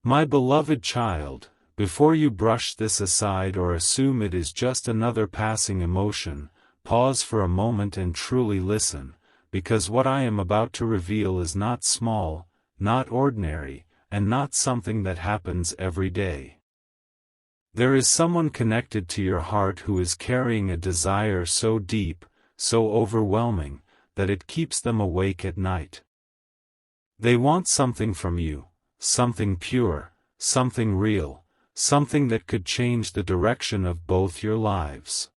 My beloved child, before you brush this aside or assume it is just another passing emotion, pause for a moment and truly listen, because what I am about to reveal is not small, not ordinary, and not something that happens every day. There is someone connected to your heart who is carrying a desire so deep, so overwhelming, that it keeps them awake at night. They want something from you, something pure, something real, something that could change the direction of both your lives.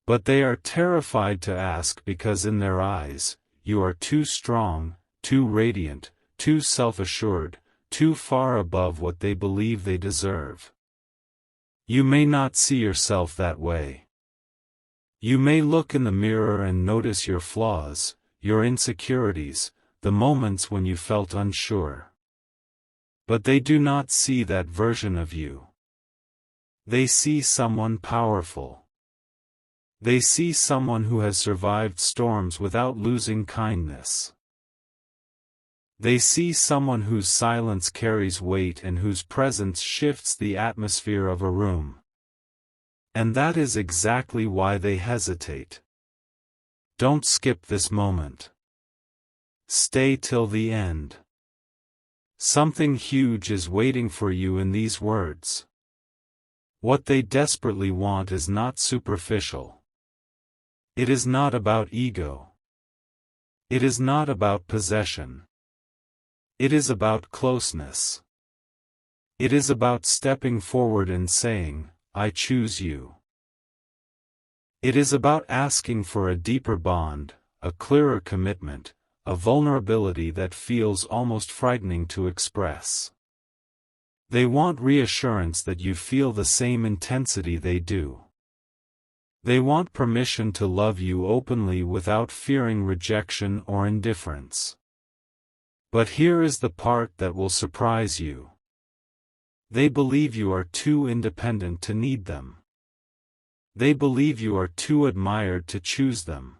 But they are terrified to ask because in their eyes, you are too strong, too radiant, too self-assured, too far above what they believe they deserve. You may not see yourself that way. You may look in the mirror and notice your flaws, your insecurities, the moments when you felt unsure. But they do not see that version of you. They see someone powerful. They see someone who has survived storms without losing kindness. They see someone whose silence carries weight and whose presence shifts the atmosphere of a room. And that is exactly why they hesitate. Don't skip this moment. Stay till the end. Something huge is waiting for you in these words. What they desperately want is not superficial. It is not about ego. It is not about possession. It is about closeness. It is about stepping forward and saying, I choose you. It is about asking for a deeper bond, a clearer commitment, a vulnerability that feels almost frightening to express. They want reassurance that you feel the same intensity they do. They want permission to love you openly without fearing rejection or indifference. But here is the part that will surprise you. They believe you are too independent to need them. They believe you are too admired to choose them.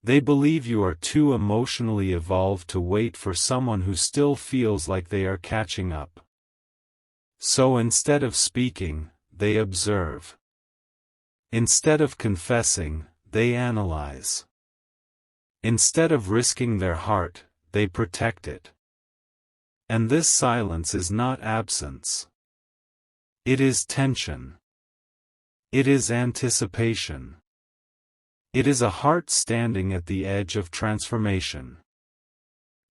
They believe you are too emotionally evolved to wait for someone who still feels like they are catching up. So instead of speaking, they observe. Instead of confessing, they analyze. Instead of risking their heart, they protect it. And this silence is not absence. It is tension. It is anticipation. It is a heart standing at the edge of transformation.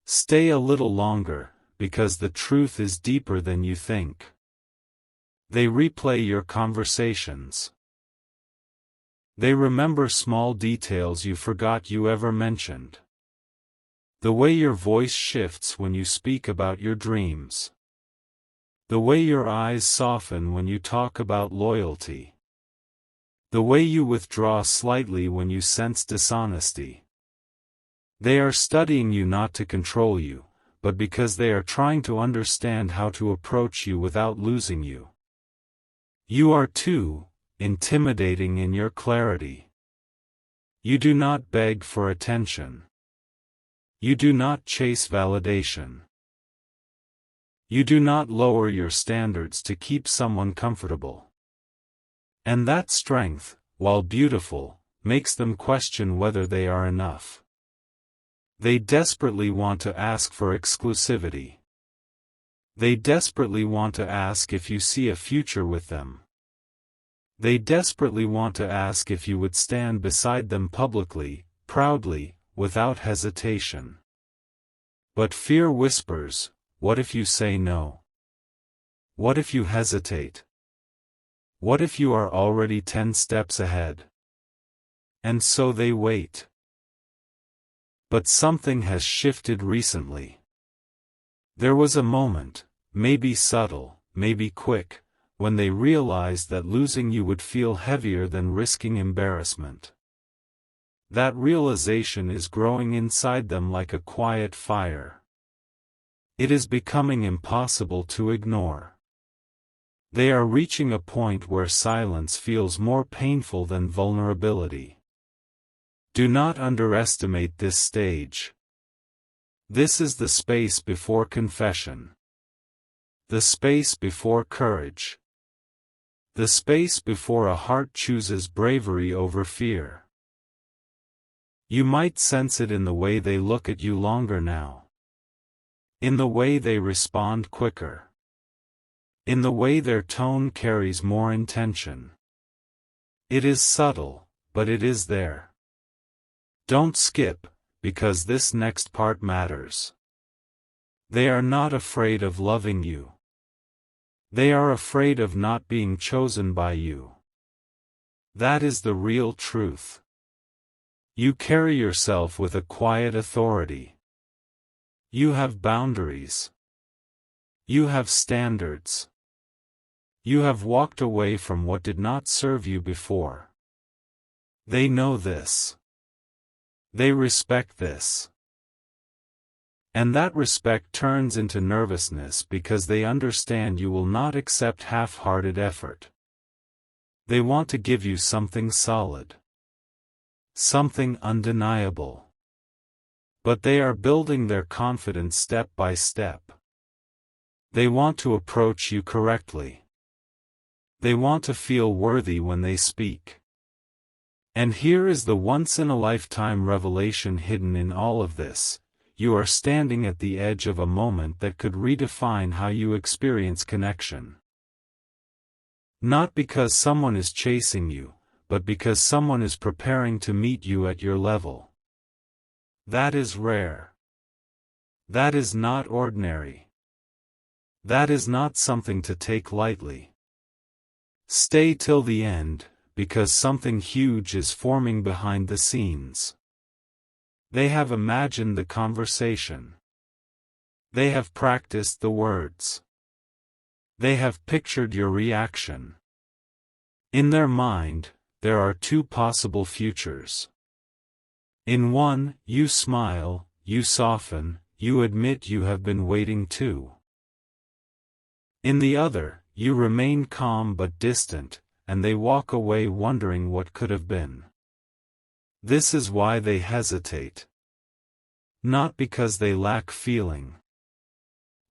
Stay a little longer, because the truth is deeper than you think. They replay your conversations. They remember small details you forgot you ever mentioned. The way your voice shifts when you speak about your dreams. The way your eyes soften when you talk about loyalty. The way you withdraw slightly when you sense dishonesty. They are studying you not to control you, but because they are trying to understand how to approach you without losing you. You are too intimidating in your clarity. You do not beg for attention. You do not chase validation. You do not lower your standards to keep someone comfortable. And that strength, while beautiful, makes them question whether they are enough. They desperately want to ask for exclusivity. They desperately want to ask if you see a future with them. They desperately want to ask if you would stand beside them publicly, proudly, without hesitation. But fear whispers, what if you say no? What if you hesitate? What if you are already 10 steps ahead? And so they wait. But something has shifted recently. There was a moment, maybe subtle, maybe quick, when they realized that losing you would feel heavier than risking embarrassment. That realization is growing inside them like a quiet fire. It is becoming impossible to ignore. They are reaching a point where silence feels more painful than vulnerability. Do not underestimate this stage. This is the space before confession. The space before courage. The space before a heart chooses bravery over fear. You might sense it in the way they look at you longer now. In the way they respond quicker. In the way their tone carries more intention. It is subtle, but it is there. Don't skip, because this next part matters. They are not afraid of loving you. They are afraid of not being chosen by you. That is the real truth. You carry yourself with a quiet authority. You have boundaries. You have standards. You have walked away from what did not serve you before. They know this. They respect this. And that respect turns into nervousness because they understand you will not accept half-hearted effort. They want to give you something solid. Something undeniable. But they are building their confidence step by step. They want to approach you correctly. They want to feel worthy when they speak. And here is the once-in-a-lifetime revelation hidden in all of this. You are standing at the edge of a moment that could redefine how you experience connection. Not because someone is chasing you, but because someone is preparing to meet you at your level. That is rare. That is not ordinary. That is not something to take lightly. Stay till the end, because something huge is forming behind the scenes. They have imagined the conversation. They have practiced the words. They have pictured your reaction. In their mind, there are two possible futures. In one, you smile, you soften, you admit you have been waiting too. In the other, you remain calm but distant, and they walk away wondering what could have been. This is why they hesitate. Not because they lack feeling,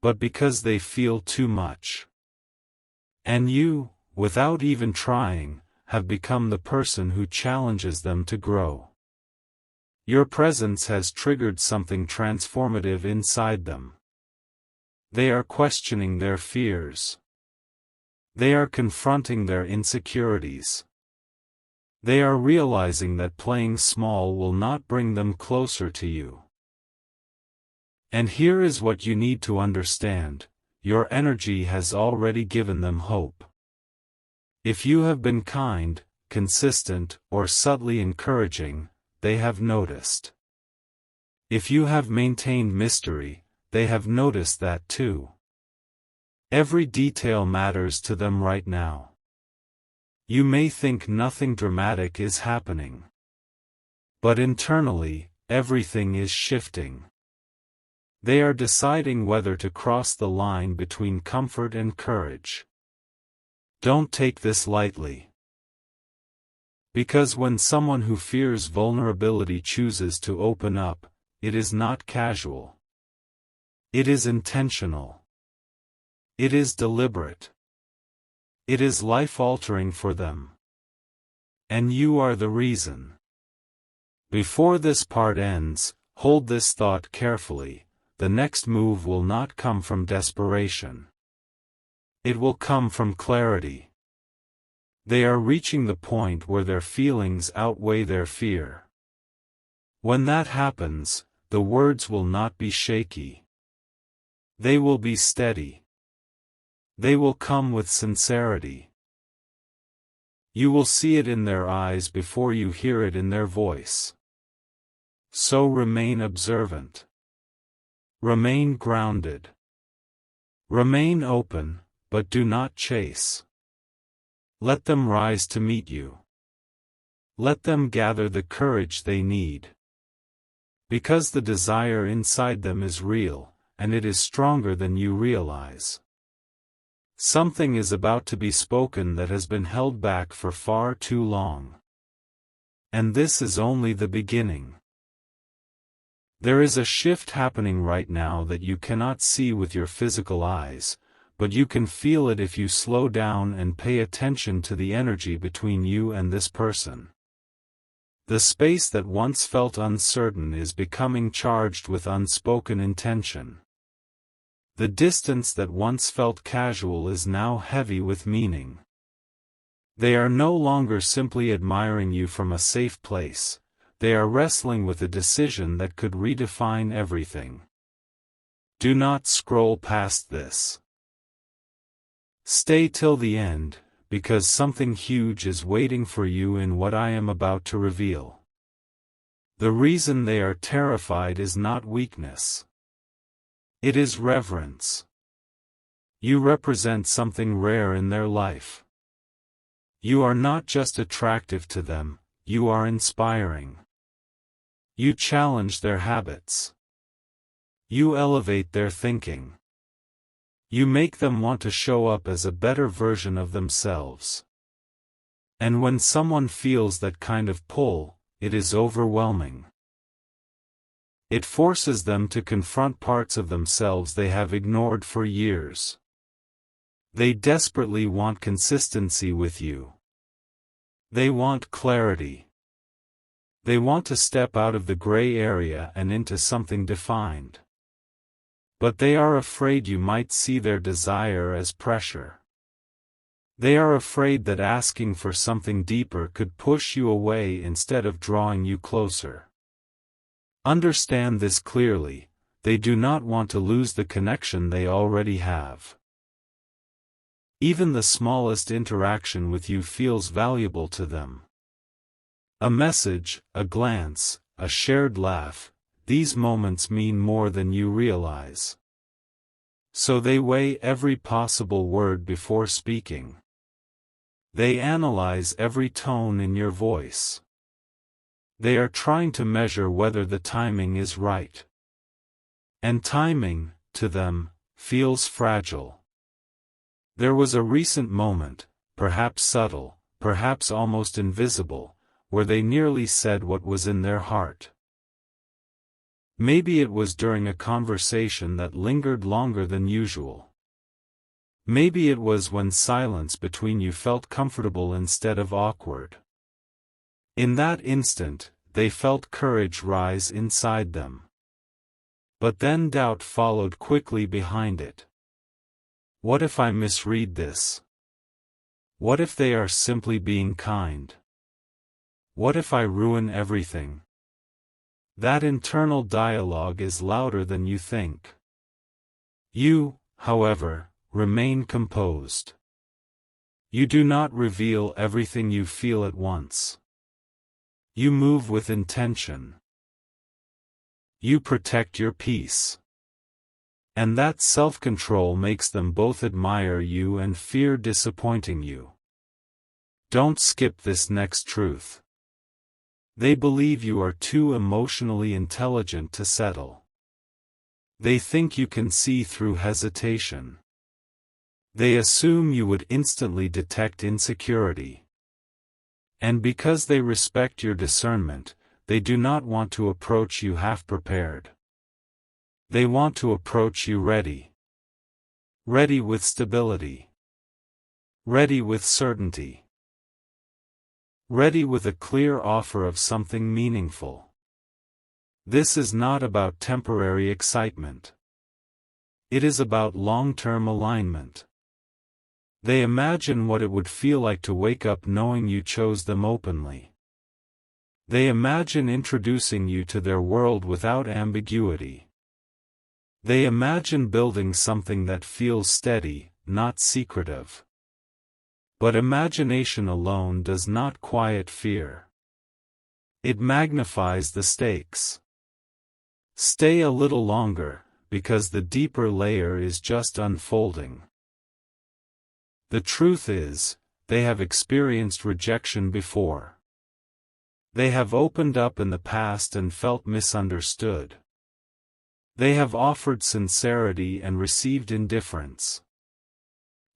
but because they feel too much. And you, without even trying, have become the person who challenges them to grow. Your presence has triggered something transformative inside them. They are questioning their fears. They are confronting their insecurities. They are realizing that playing small will not bring them closer to you. And here is what you need to understand: your energy has already given them hope. If you have been kind, consistent, or subtly encouraging, they have noticed. If you have maintained mystery, they have noticed that too. Every detail matters to them right now. You may think nothing dramatic is happening. But internally, everything is shifting. They are deciding whether to cross the line between comfort and courage. Don't take this lightly. Because when someone who fears vulnerability chooses to open up, it is not casual. It is intentional. It is deliberate. It is life-altering for them. And you are the reason. Before this part ends, hold this thought carefully: the next move will not come from desperation. It will come from clarity. They are reaching the point where their feelings outweigh their fear. When that happens, the words will not be shaky. They will be steady. They will come with sincerity. You will see it in their eyes before you hear it in their voice. So remain observant. Remain grounded. Remain open, but do not chase. Let them rise to meet you. Let them gather the courage they need. Because the desire inside them is real, and it is stronger than you realize. Something is about to be spoken that has been held back for far too long. And this is only the beginning. There is a shift happening right now that you cannot see with your physical eyes, but you can feel it if you slow down and pay attention to the energy between you and this person. The space that once felt uncertain is becoming charged with unspoken intention. The distance that once felt casual is now heavy with meaning. They are no longer simply admiring you from a safe place, they are wrestling with a decision that could redefine everything. Do not scroll past this. Stay till the end, because something huge is waiting for you in what I am about to reveal. The reason they are terrified is not weakness. It is reverence. You represent something rare in their life. You are not just attractive to them, you are inspiring. You challenge their habits. You elevate their thinking. You make them want to show up as a better version of themselves. And when someone feels that kind of pull, it is overwhelming. It forces them to confront parts of themselves they have ignored for years. They desperately want consistency with you. They want clarity. They want to step out of the gray area and into something defined. But they are afraid you might see their desire as pressure. They are afraid that asking for something deeper could push you away instead of drawing you closer. Understand this clearly, they do not want to lose the connection they already have. Even the smallest interaction with you feels valuable to them. A message, a glance, a shared laugh, these moments mean more than you realize. So they weigh every possible word before speaking. They analyze every tone in your voice. They are trying to measure whether the timing is right. And timing, to them, feels fragile. There was a recent moment, perhaps subtle, perhaps almost invisible, where they nearly said what was in their heart. Maybe it was during a conversation that lingered longer than usual. Maybe it was when silence between you felt comfortable instead of awkward. In that instant, they felt courage rise inside them. But then doubt followed quickly behind it. What if I misread this? What if they are simply being kind? What if I ruin everything? That internal dialogue is louder than you think. You, however, remain composed. You do not reveal everything you feel at once. You move with intention. You protect your peace. And that self-control makes them both admire you and fear disappointing you. Don't skip this next truth. They believe you are too emotionally intelligent to settle. They think you can see through hesitation. They assume you would instantly detect insecurity. And because they respect your discernment, they do not want to approach you half-prepared. They want to approach you ready. Ready with stability. Ready with certainty. Ready with a clear offer of something meaningful. This is not about temporary excitement. It is about long-term alignment. They imagine what it would feel like to wake up knowing you chose them openly. They imagine introducing you to their world without ambiguity. They imagine building something that feels steady, not secretive. But imagination alone does not quiet fear. It magnifies the stakes. Stay a little longer, because the deeper layer is just unfolding. The truth is, they have experienced rejection before. They have opened up in the past and felt misunderstood. They have offered sincerity and received indifference.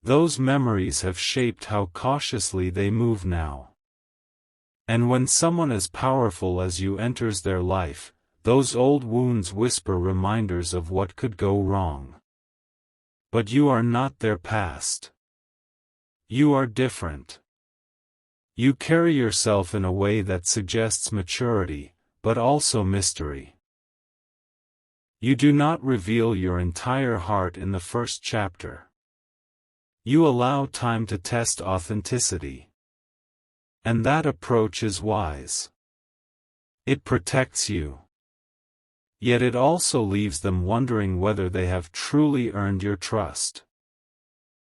Those memories have shaped how cautiously they move now. And when someone as powerful as you enters their life, those old wounds whisper reminders of what could go wrong. But you are not their past. You are different. You carry yourself in a way that suggests maturity, but also mystery. You do not reveal your entire heart in the first chapter. You allow time to test authenticity. And that approach is wise. It protects you. Yet it also leaves them wondering whether they have truly earned your trust.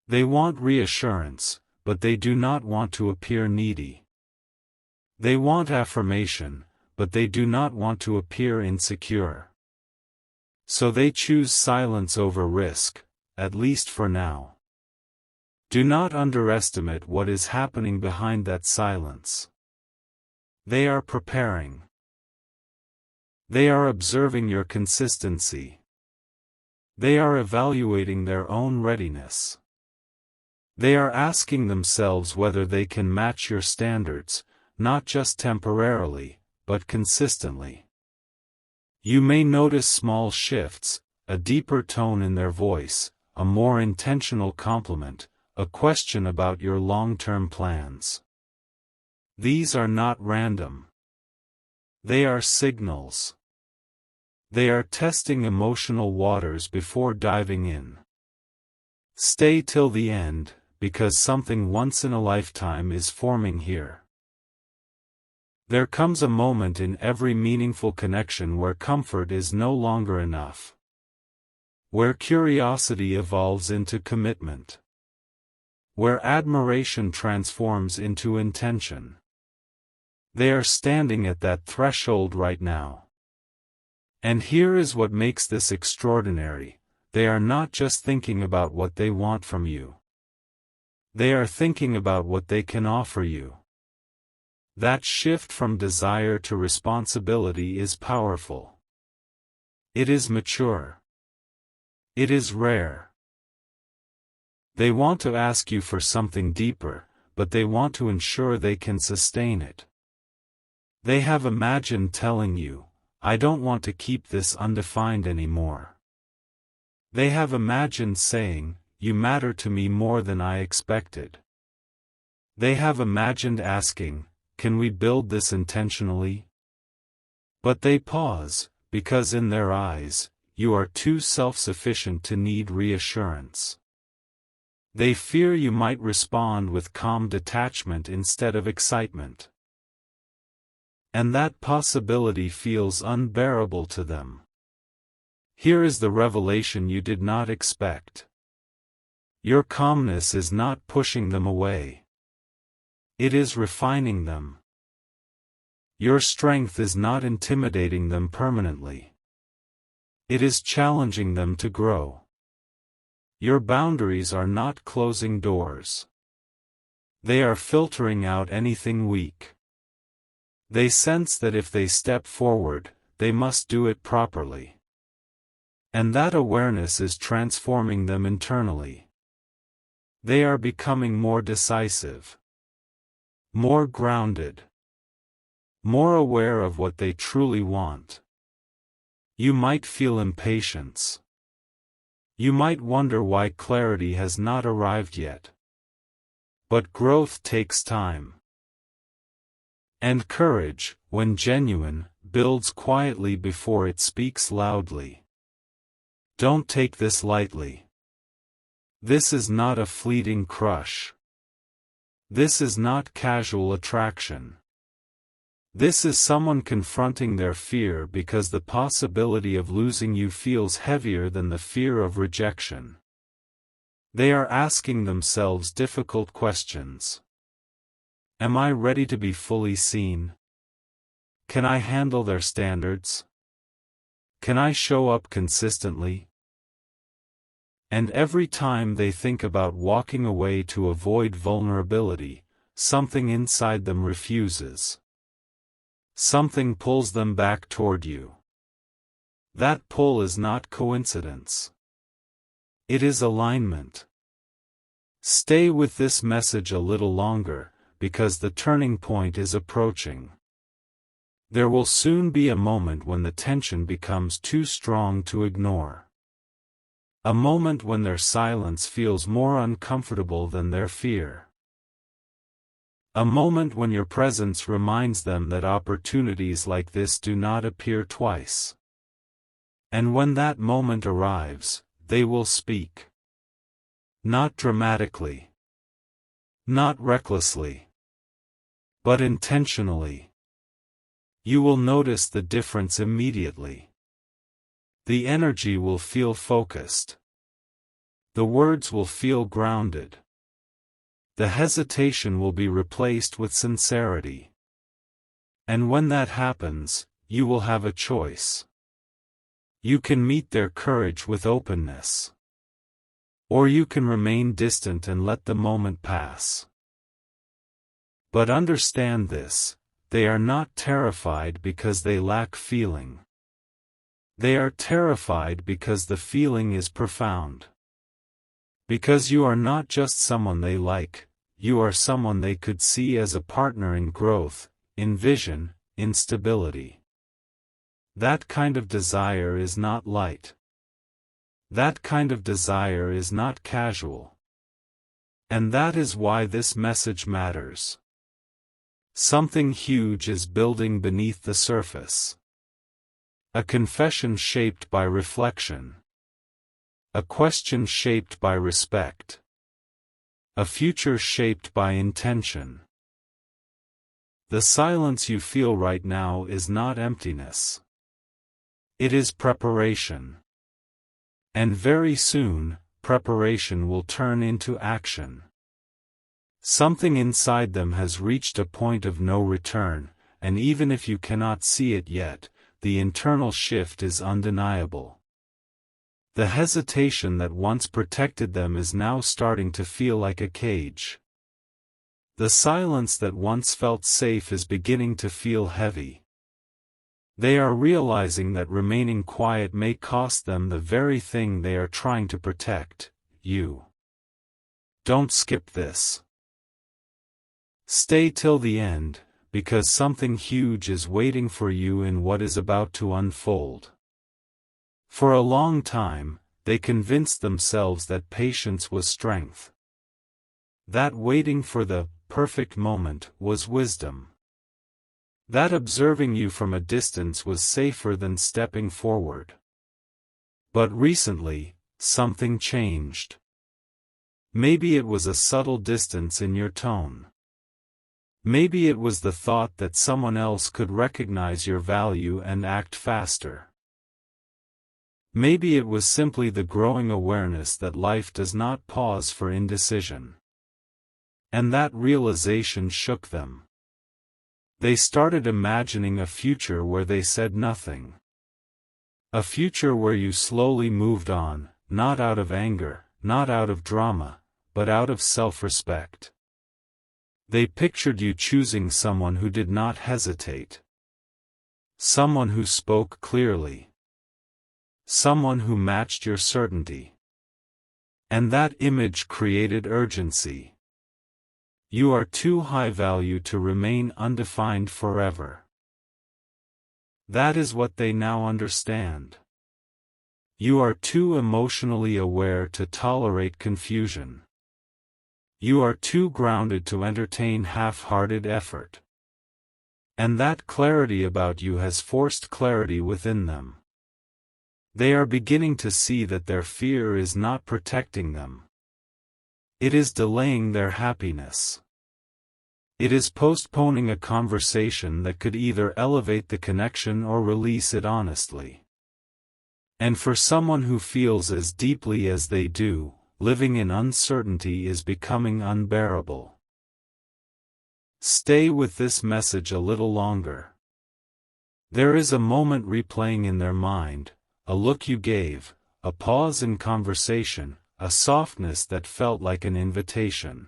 They want reassurance, but they do not want to appear needy. They want affirmation, but they do not want to appear insecure. So they choose silence over risk, at least for now. Do not underestimate what is happening behind that silence. They are preparing. They are observing your consistency. They are evaluating their own readiness. They are asking themselves whether they can match your standards, not just temporarily, but consistently. You may notice small shifts, a deeper tone in their voice, a more intentional compliment, a question about your long-term plans. These are not random. They are signals. They are testing emotional waters before diving in. Stay till the end, because something once in a lifetime is forming here. There comes a moment in every meaningful connection where comfort is no longer enough. Where curiosity evolves into commitment. Where admiration transforms into intention. They are standing at that threshold right now. And here is what makes this extraordinary: they are not just thinking about what they want from you. They are thinking about what they can offer you. That shift from desire to responsibility is powerful. It is mature. It is rare. They want to ask you for something deeper, but they want to ensure they can sustain it. They have imagined telling you, "I don't want to keep this undefined anymore." They have imagined saying, "You matter to me more than I expected." They have imagined asking, "Can we build this intentionally?" But they pause, because in their eyes, you are too self-sufficient to need reassurance. They fear you might respond with calm detachment instead of excitement. And that possibility feels unbearable to them. Here is the revelation you did not expect. Your calmness is not pushing them away. It is refining them. Your strength is not intimidating them permanently. It is challenging them to grow. Your boundaries are not closing doors. They are filtering out anything weak. They sense that if they step forward, they must do it properly. And that awareness is transforming them internally. They are becoming more decisive. More grounded. More aware of what they truly want. You might feel impatience. You might wonder why clarity has not arrived yet. But growth takes time. And courage, when genuine, builds quietly before it speaks loudly. Don't take this lightly. This is not a fleeting crush. This is not casual attraction. This is someone confronting their fear because the possibility of losing you feels heavier than the fear of rejection. They are asking themselves difficult questions. Am I ready to be fully seen? Can I handle their standards? Can I show up consistently? And every time they think about walking away to avoid vulnerability, something inside them refuses. Something pulls them back toward you. That pull is not coincidence. It is alignment. Stay with this message a little longer, because the turning point is approaching. There will soon be a moment when the tension becomes too strong to ignore. A moment when their silence feels more uncomfortable than their fear. A moment when your presence reminds them that opportunities like this do not appear twice. And when that moment arrives, they will speak. Not dramatically. Not recklessly. But intentionally. You will notice the difference immediately. The energy will feel focused. The words will feel grounded. The hesitation will be replaced with sincerity. And when that happens, you will have a choice. You can meet their courage with openness. Or you can remain distant and let the moment pass. But understand this, they are not terrified because they lack feeling. They are terrified because the feeling is profound. Because you are not just someone they like, you are someone they could see as a partner in growth, in vision, in stability. That kind of desire is not light. That kind of desire is not casual. And that is why this message matters. Something huge is building beneath the surface. A confession shaped by reflection. A question shaped by respect. A future shaped by intention. The silence you feel right now is not emptiness. It is preparation. And very soon, preparation will turn into action. Something inside them has reached a point of no return, and even if you cannot see it yet, the internal shift is undeniable. The hesitation that once protected them is now starting to feel like a cage. The silence that once felt safe is beginning to feel heavy. They are realizing that remaining quiet may cost them the very thing they are trying to protect, you. Don't skip this. Stay till the end, because something huge is waiting for you in what is about to unfold. For a long time, they convinced themselves that patience was strength. That waiting for the perfect moment was wisdom. That observing you from a distance was safer than stepping forward. But recently, something changed. Maybe it was a subtle distance in your tone. Maybe it was the thought that someone else could recognize your value and act faster. Maybe it was simply the growing awareness that life does not pause for indecision. And that realization shook them. They started imagining a future where they said nothing. A future where you slowly moved on, not out of anger, not out of drama, but out of self-respect. They pictured you choosing someone who did not hesitate. Someone who spoke clearly. Someone who matched your certainty. And that image created urgency. You are too high value to remain undefined forever. That is what they now understand. You are too emotionally aware to tolerate confusion. You are too grounded to entertain half-hearted effort. And that clarity about you has forced clarity within them. They are beginning to see that their fear is not protecting them. It is delaying their happiness. It is postponing a conversation that could either elevate the connection or release it honestly. And for someone who feels as deeply as they do, living in uncertainty is becoming unbearable. Stay with this message a little longer. There is a moment replaying in their mind, a look you gave, a pause in conversation, a softness that felt like an invitation.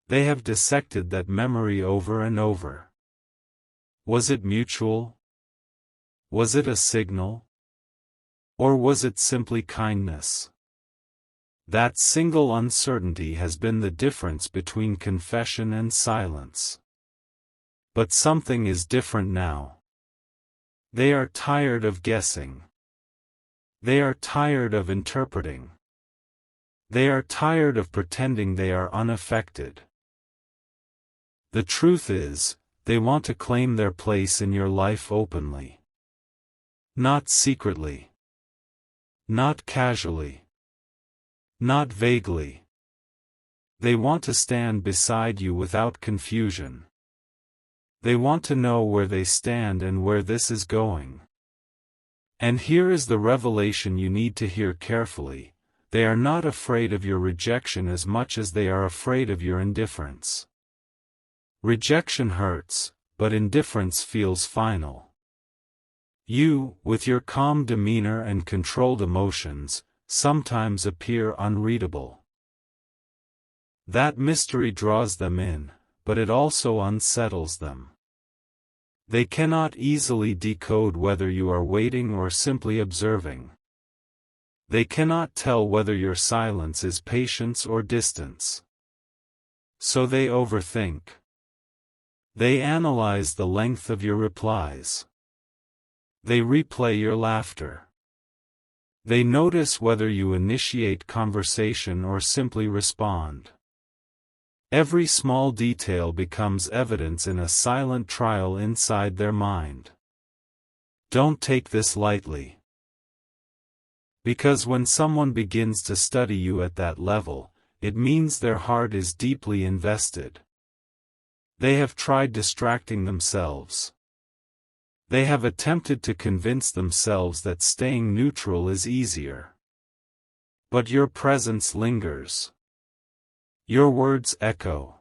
They have dissected that memory over and over. Was it mutual? Was it a signal? Or was it simply kindness? That single uncertainty has been the difference between confession and silence. But something is different now. They are tired of guessing. They are tired of interpreting. They are tired of pretending they are unaffected. The truth is, they want to claim their place in your life openly. Not secretly. Not casually. Not vaguely. They want to stand beside you without confusion. They want to know where they stand and where this is going. And here is the revelation you need to hear carefully: they are not afraid of your rejection as much as they are afraid of your indifference. Rejection hurts, but indifference feels final. You, with your calm demeanor and controlled emotions, sometimes appear unreadable. That mystery draws them in, but it also unsettles them. They cannot easily decode whether you are waiting or simply observing. They cannot tell whether your silence is patience or distance. So they overthink. They analyze the length of your replies. They replay your laughter. They notice whether you initiate conversation or simply respond. Every small detail becomes evidence in a silent trial inside their mind. Don't take this lightly. Because when someone begins to study you at that level, it means their heart is deeply invested. They have tried distracting themselves. They have attempted to convince themselves that staying neutral is easier. But your presence lingers. Your words echo.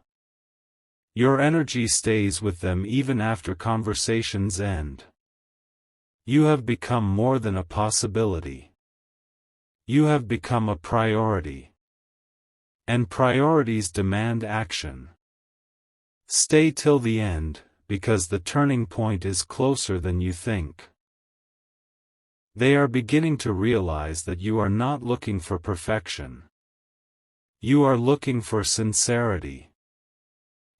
Your energy stays with them even after conversations end. You have become more than a possibility. You have become a priority. And priorities demand action. Stay till the end, because the turning point is closer than you think. They are beginning to realize that you are not looking for perfection. You are looking for sincerity.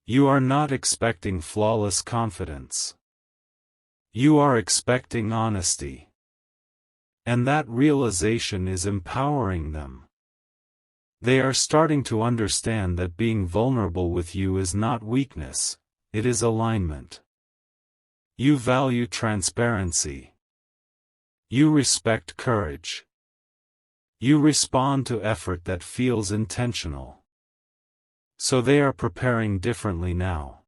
You are not expecting flawless confidence. You are expecting honesty. And that realization is empowering them. They are starting to understand that being vulnerable with you is not weakness, it is alignment. You value transparency. You respect courage. You respond to effort that feels intentional. So they are preparing differently now.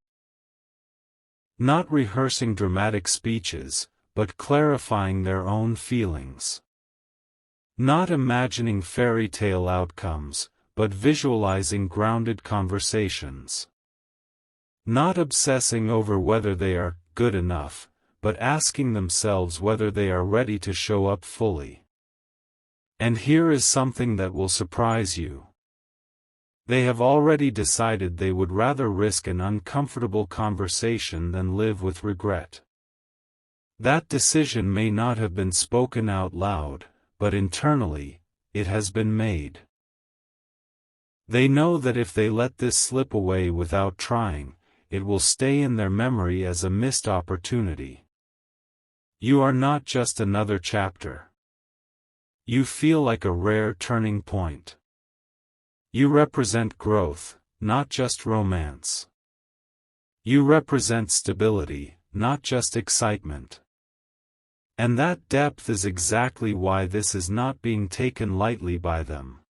Not rehearsing dramatic speeches, but clarifying their own feelings. Not imagining fairy tale outcomes, but visualizing grounded conversations. Not obsessing over whether they are good enough, but asking themselves whether they are ready to show up fully. And here is something that will surprise you. They have already decided they would rather risk an uncomfortable conversation than live with regret. That decision may not have been spoken out loud, but internally, it has been made. They know that if they let this slip away without trying, it will stay in their memory as a missed opportunity. You are not just another chapter. You feel like a rare turning point. You represent growth, not just romance. You represent stability, not just excitement. And that depth is exactly why this is not being taken lightly by them.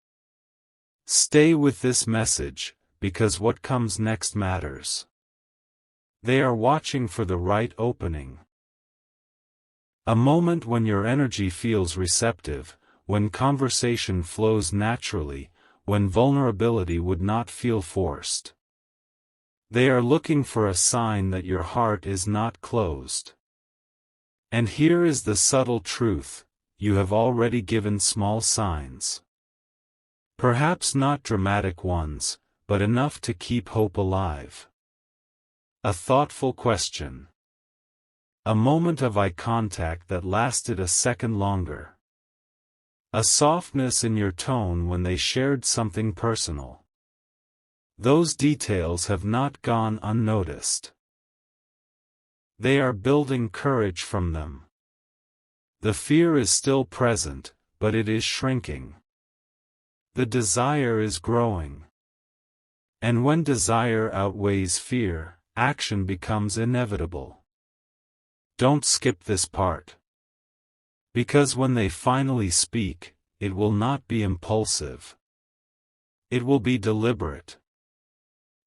Stay with this message, because what comes next matters. They are watching for the right opening. A moment when your energy feels receptive, when conversation flows naturally, when vulnerability would not feel forced. They are looking for a sign that your heart is not closed. And here is the subtle truth: you have already given small signs. Perhaps not dramatic ones, but enough to keep hope alive. A thoughtful question. A moment of eye contact that lasted a second longer. A softness in your tone when they shared something personal. Those details have not gone unnoticed. They are building courage from them. The fear is still present, but it is shrinking. The desire is growing. And when desire outweighs fear, action becomes inevitable. Don't skip this part. Because when they finally speak, it will not be impulsive. It will be deliberate.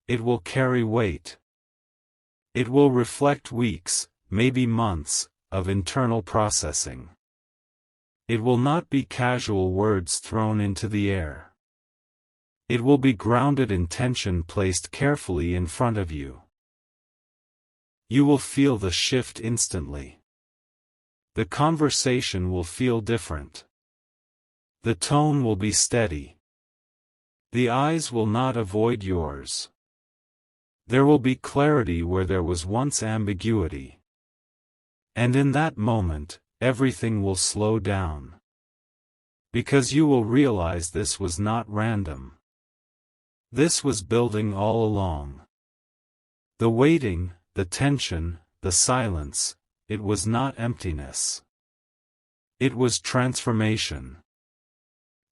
It will carry weight. It will reflect weeks, maybe months, of internal processing. It will not be casual words thrown into the air. It will be grounded intention placed carefully in front of you. You will feel the shift instantly. The conversation will feel different. The tone will be steady. The eyes will not avoid yours. There will be clarity where there was once ambiguity. And in that moment, everything will slow down. Because you will realize this was not random. This was building all along. The waiting, the tension, the silence, it was not emptiness. It was transformation.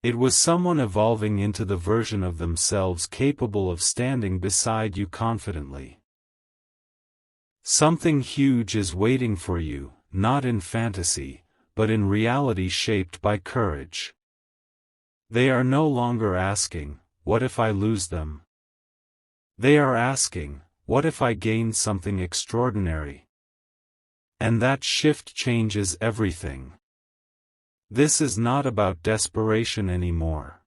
It was someone evolving into the version of themselves capable of standing beside you confidently. Something huge is waiting for you, not in fantasy, but in reality shaped by courage. They are no longer asking, "What if I lose them?" They are asking, "What if I gain something extraordinary?" And that shift changes everything. This is not about desperation anymore.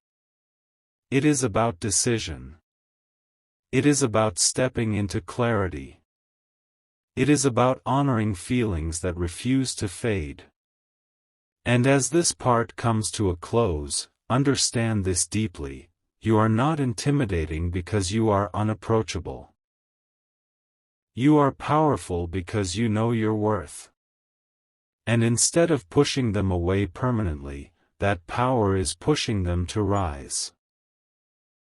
It is about decision. It is about stepping into clarity. It is about honoring feelings that refuse to fade. And as this part comes to a close, understand this deeply: you are not intimidating because you are unapproachable. You are powerful because you know your worth. And instead of pushing them away permanently, that power is pushing them to rise.